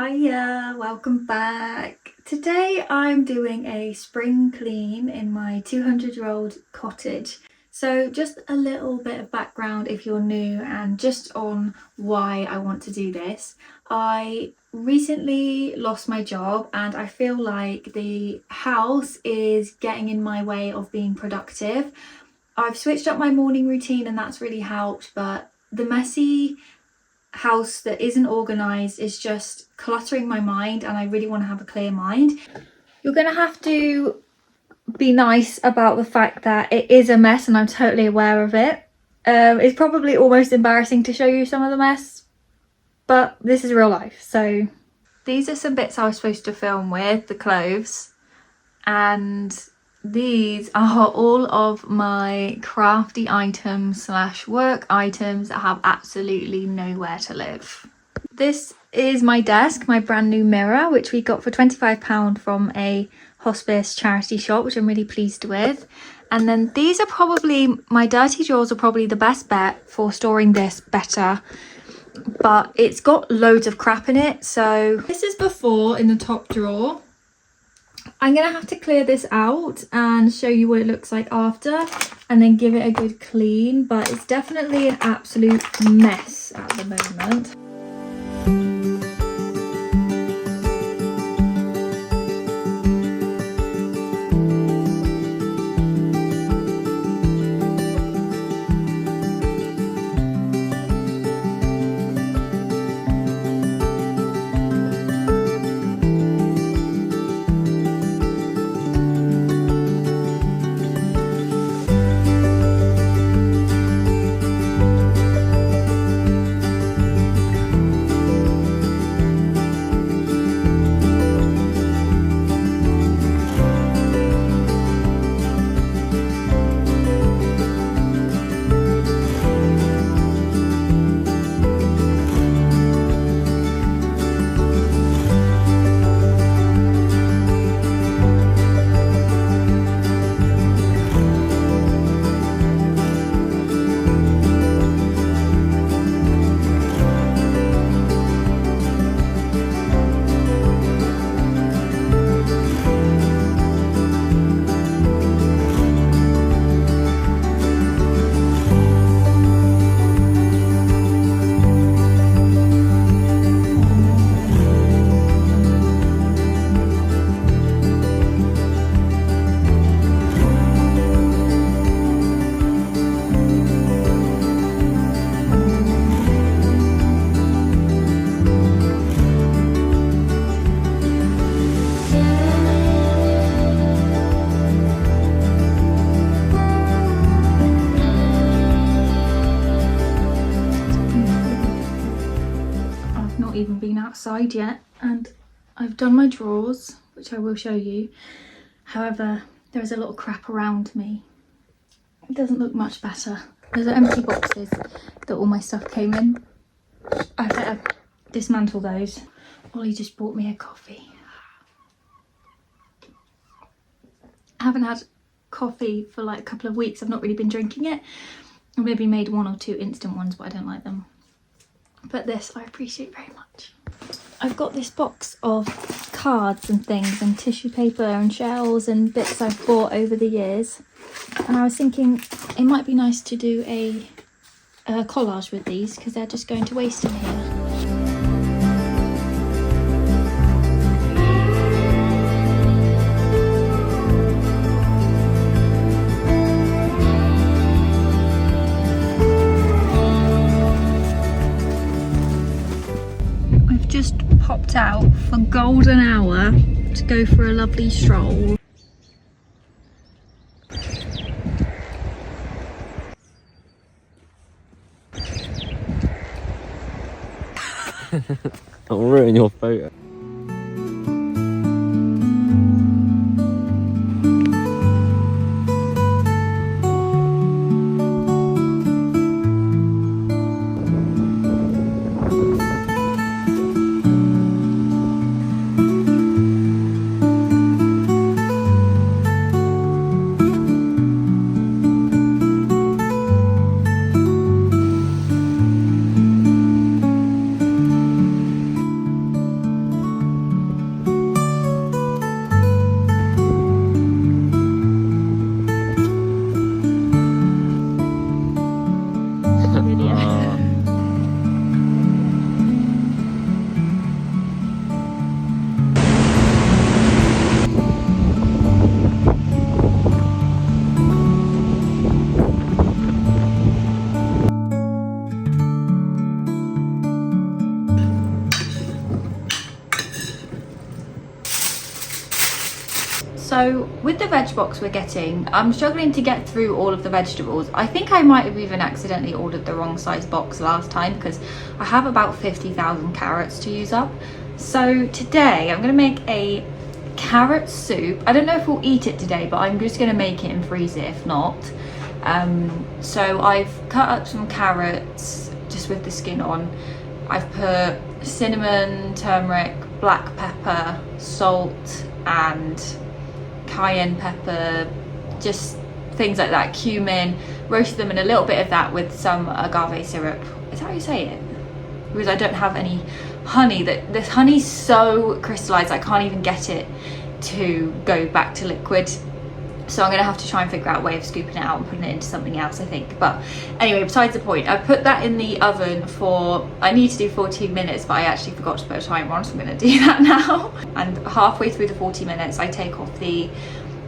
Hiya, welcome back. Today I'm doing a spring clean in my 200-year-old cottage. So just a little bit of background if you're new and just on why I want to do this. I recently lost my job and I feel like the house is getting in my way of being productive. I've switched up my morning routine and that's really helped, but the messy house that isn't organised is just cluttering my mind and I really want to have a clear mind. You're going to have to be nice about the fact that it is a mess and I'm totally aware of it. It's probably almost embarrassing to show you some of the mess, but this is real life. So these are some bits I was supposed to film with, the clothes, and these are all of my crafty items / work items that have absolutely nowhere to live. This is my desk, my brand new mirror, which we got for £25 from a hospice charity shop, which I'm really pleased with. And then these are probably, my dirty drawers are probably the best bet for storing this better, but it's got loads of crap in it. So this is before in the top drawer. I'm going to have to clear this out and show you what it looks like after and then give it a good clean, but it's definitely an absolute mess at the moment. Even been outside yet and I've done my drawers, which I will show you. However, there is a lot of crap around me. It doesn't look much better. There's empty boxes that all my stuff came in. I better dismantle those. Ollie just bought me a coffee. I haven't had coffee for like a couple of weeks. I've not really been drinking it. I maybe made 1 or 2 instant ones, but I don't like them. But this I appreciate very much. I've got this box of cards and things and tissue paper and shells and bits I've bought over the years. And I was thinking it might be nice to do a collage with these because they're just going to waste in here. Just popped out for golden hour to go for a lovely stroll. I'll ruin your photo. So with the veg box we're getting, I'm struggling to get through all of the vegetables. I think I might have even accidentally ordered the wrong size box last time because I have about 50,000 carrots to use up. So today I'm going to make a carrot soup. I don't know if we'll eat it today, but I'm just going to make it and freeze it if not. So I've cut up some carrots just with the skin on. I've put cinnamon, turmeric, black pepper, salt and cayenne pepper, just things like that, cumin, roasted them in a little bit of that with some agave syrup. Is that how you say it? Because I don't have any honey. This honey's so crystallized I can't even get it to go back to liquid. So I'm gonna have to try and figure out a way of scooping it out and putting it into something else, I think. But anyway, besides the point, I put that in the oven for, I need to do 14 minutes, but I actually forgot to put a timer on, so I'm gonna do that now. And halfway through the 40 minutes, I take off the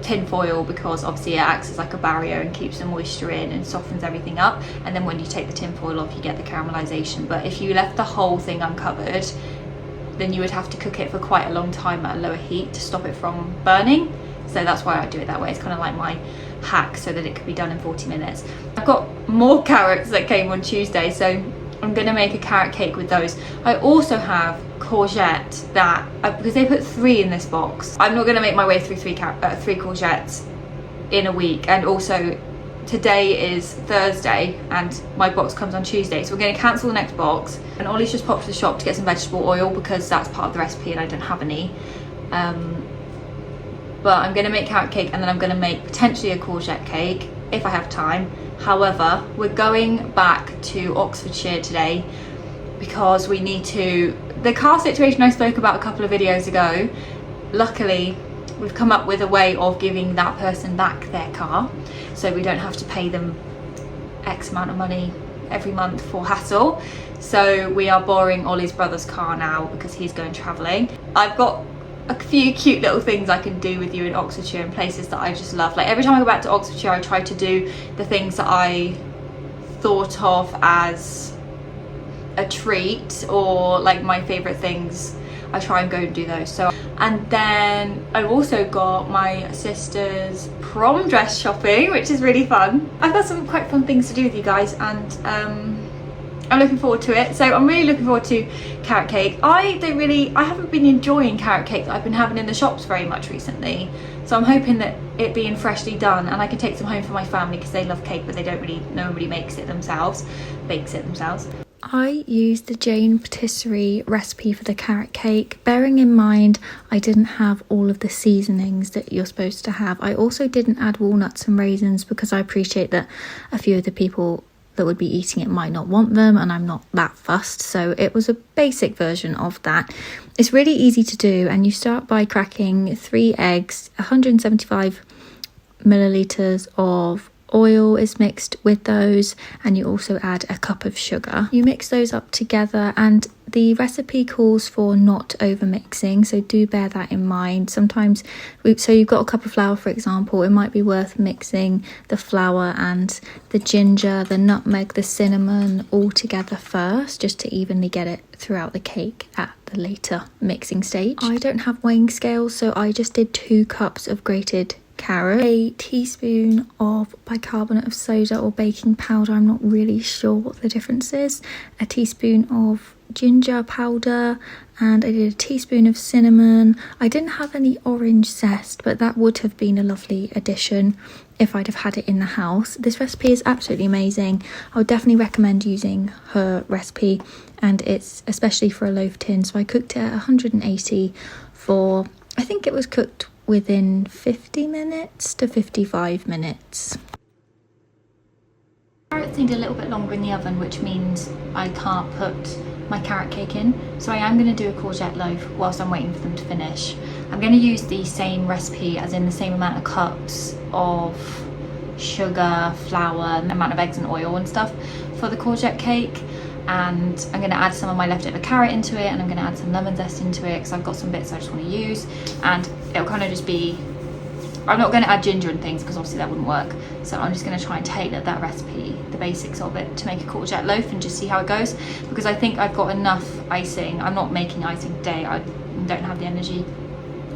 tin foil because obviously it acts as like a barrier and keeps the moisture in and softens everything up. And then when you take the tin foil off, you get the caramelization. But if you left the whole thing uncovered, then you would have to cook it for quite a long time at a lower heat to stop it from burning. So that's why I do it that way. It's kind of like my hack so that it could be done in 40 minutes. I've got more carrots that came on Tuesday, so I'm going to make a carrot cake with those. I also have courgette that, because they put 3 in this box, I'm not going to make my way through 3 courgettes in a week. And also today is Thursday and my box comes on Tuesday, so we're going to cancel the next box. And Ollie's just popped to the shop to get some vegetable oil because that's part of the recipe and I don't have any. But I'm going to make carrot cake and then I'm going to make potentially a courgette cake if I have time. However, we're going back to Oxfordshire today because we need to, the car situation I spoke about a couple of videos ago, luckily we've come up with a way of giving that person back their car so we don't have to pay them X amount of money every month for hassle. So we are borrowing Ollie's brother's car now because he's going travelling. I've got a few cute little things I can do with you in Oxfordshire and places that I just love. Like every time I go back to Oxfordshire, I try to do the things that I thought of as a treat or like my favourite things. I try and go and do those. So, and then I've also got my sister's prom dress shopping, which is really fun. I've got some quite fun things to do with you guys, and I'm looking forward to it. So I'm really looking forward to carrot cake. I haven't been enjoying carrot cake that I've been having in the shops very much recently. So I'm hoping that it being freshly done and I can take some home for my family because they love cake, but nobody bakes it themselves. I used the Jane patisserie recipe for the carrot cake, bearing in mind I didn't have all of the seasonings that you're supposed to have. I also didn't add walnuts and raisins because I appreciate that a few of the people that would be eating it might not want them and I'm not that fussed, so it was a basic version of that. It's really easy to do and you start by cracking 3 eggs, 175 millilitres of oil is mixed with those, and you also add a cup of sugar. You mix those up together, and the recipe calls for not over mixing, so do bear that in mind. Sometimes, so you've got a cup of flour for example, it might be worth mixing the flour and the ginger, the nutmeg, the cinnamon all together first, just to evenly get it throughout the cake at the later mixing stage. I don't have weighing scales, so I just did 2 cups of grated carrot, a teaspoon of bicarbonate of soda or baking powder, I'm not really sure what the difference is, a teaspoon of ginger powder, and I did a teaspoon of cinnamon. I didn't have any orange zest, but that would have been a lovely addition if I'd have had it in the house. This recipe is absolutely amazing. I would definitely recommend using her recipe, and it's especially for a loaf tin. So I cooked it at 180 for, I think it was cooked within 50 minutes to 55 minutes. Carrots need a little bit longer in the oven, which means I can't put my carrot cake in, so I am going to do a courgette loaf whilst I'm waiting for them to finish. I'm going to use the same recipe, as in the same amount of cups of sugar, flour, amount of eggs and oil and stuff for the courgette cake. And I'm going to add some of my leftover carrot into it, and I'm going to add some lemon zest into it because I've got some bits I just want to use, and it'll kind of just be, I'm not going to add ginger and things because obviously that wouldn't work, so I'm just going to try and tailor that recipe, the basics of it, to make a courgette loaf and just see how it goes, because I think I've got enough icing. I'm not making icing today, I don't have the energy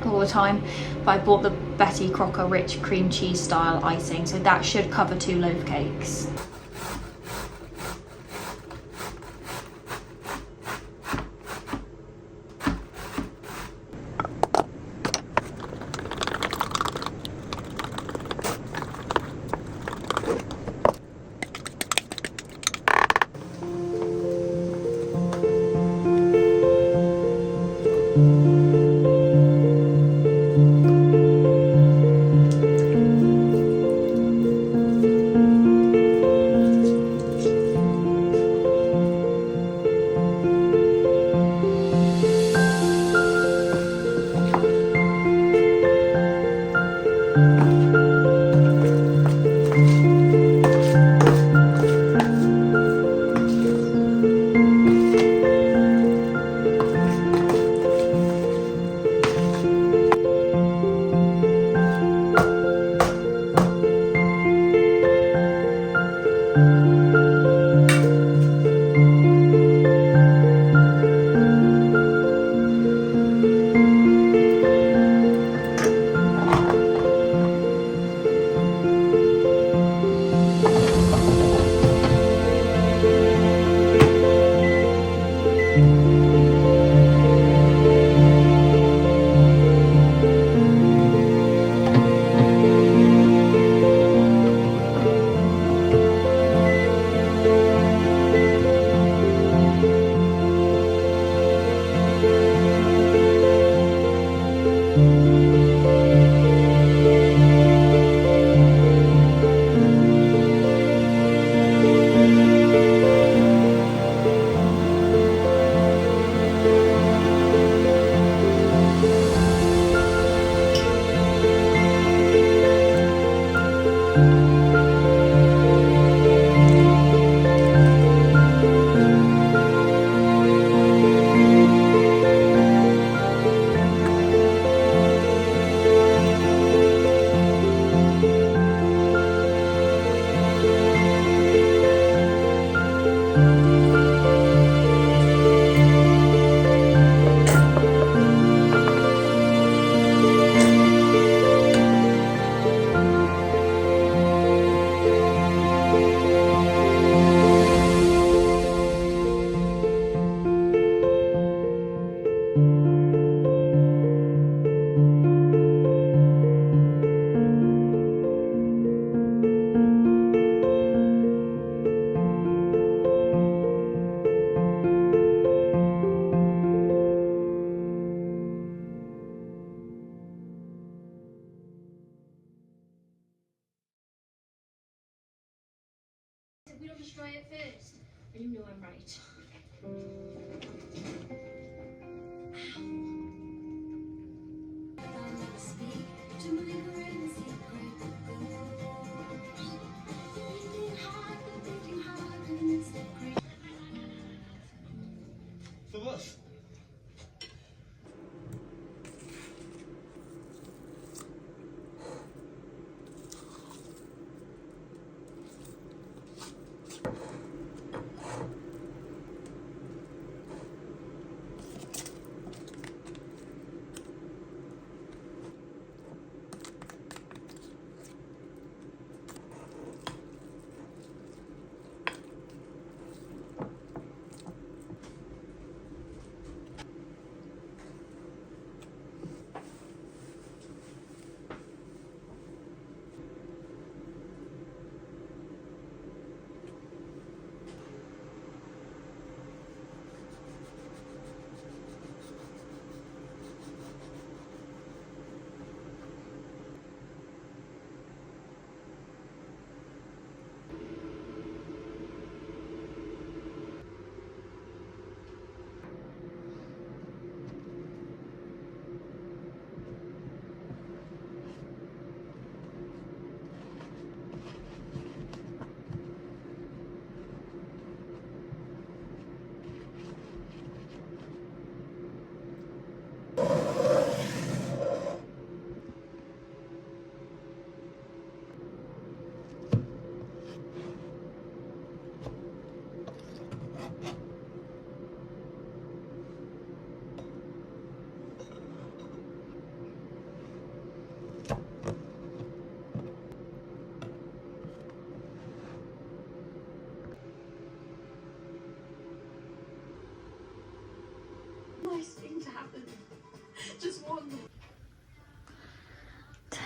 all the time, but I bought the Betty Crocker rich cream cheese style icing, so that should cover 2 loaf cakes. We don't destroy it first. You know I'm right. For what?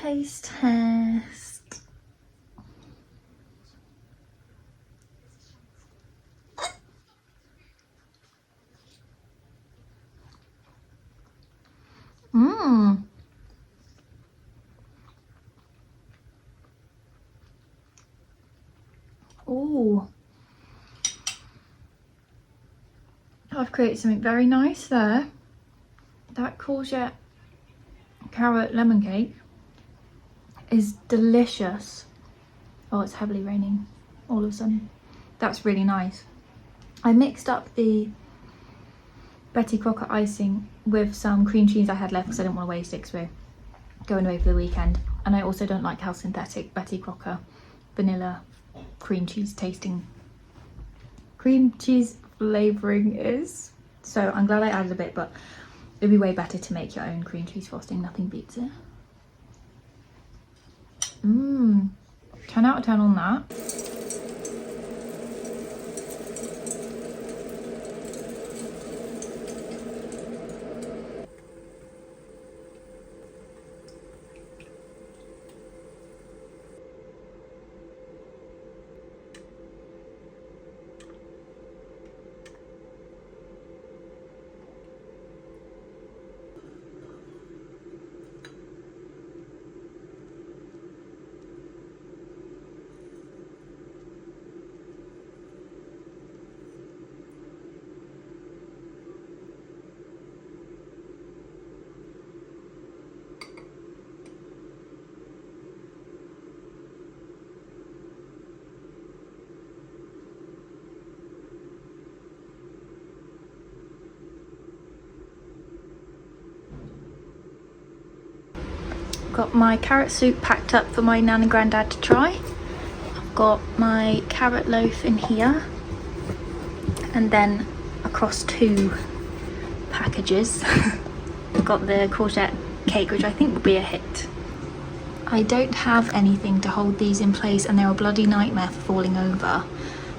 taste test. Mmm. Ooh. I've created something very nice there. That courgette carrot lemon cake is delicious. Oh, it's heavily raining all of a sudden. That's really nice. I mixed up the Betty Crocker icing with some cream cheese I had left because I didn't want to waste it because we're going away for the weekend. And I also don't like how synthetic Betty Crocker vanilla cream cheese flavouring is. So I'm glad I added a bit, but it'd be way better to make your own cream cheese frosting. Nothing beats it. 10 out of 10 on that. Got my carrot soup packed up for my nan and granddad to try. I've got my carrot loaf in here, and then across 2 packages I've got the courgette cake, which I think will be a hit. I don't have anything to hold these in place and they're a bloody nightmare for falling over,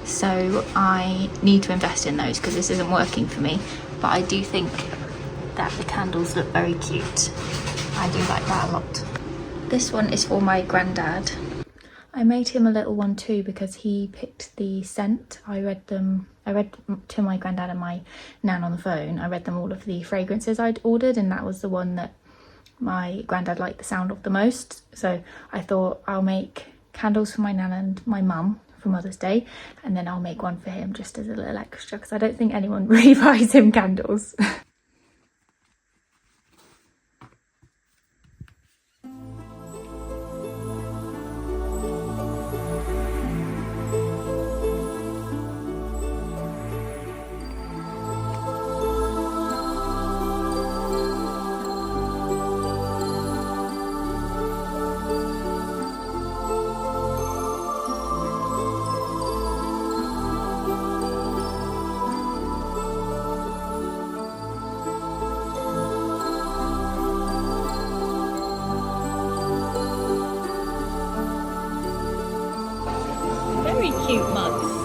so I need to invest in those because this isn't working for me. But I do think that the candles look very cute. I do like that a lot. This one is for my granddad. I made him a little one too because he picked the scent. I read to my granddad and my nan on the phone. I read them all of the fragrances I'd ordered, and that was the one that my granddad liked the sound of the most. So I thought I'll make candles for my nan and my mum for Mother's Day, and then I'll make one for him just as a little extra because I don't think anyone really buys him candles. Very cute mugs.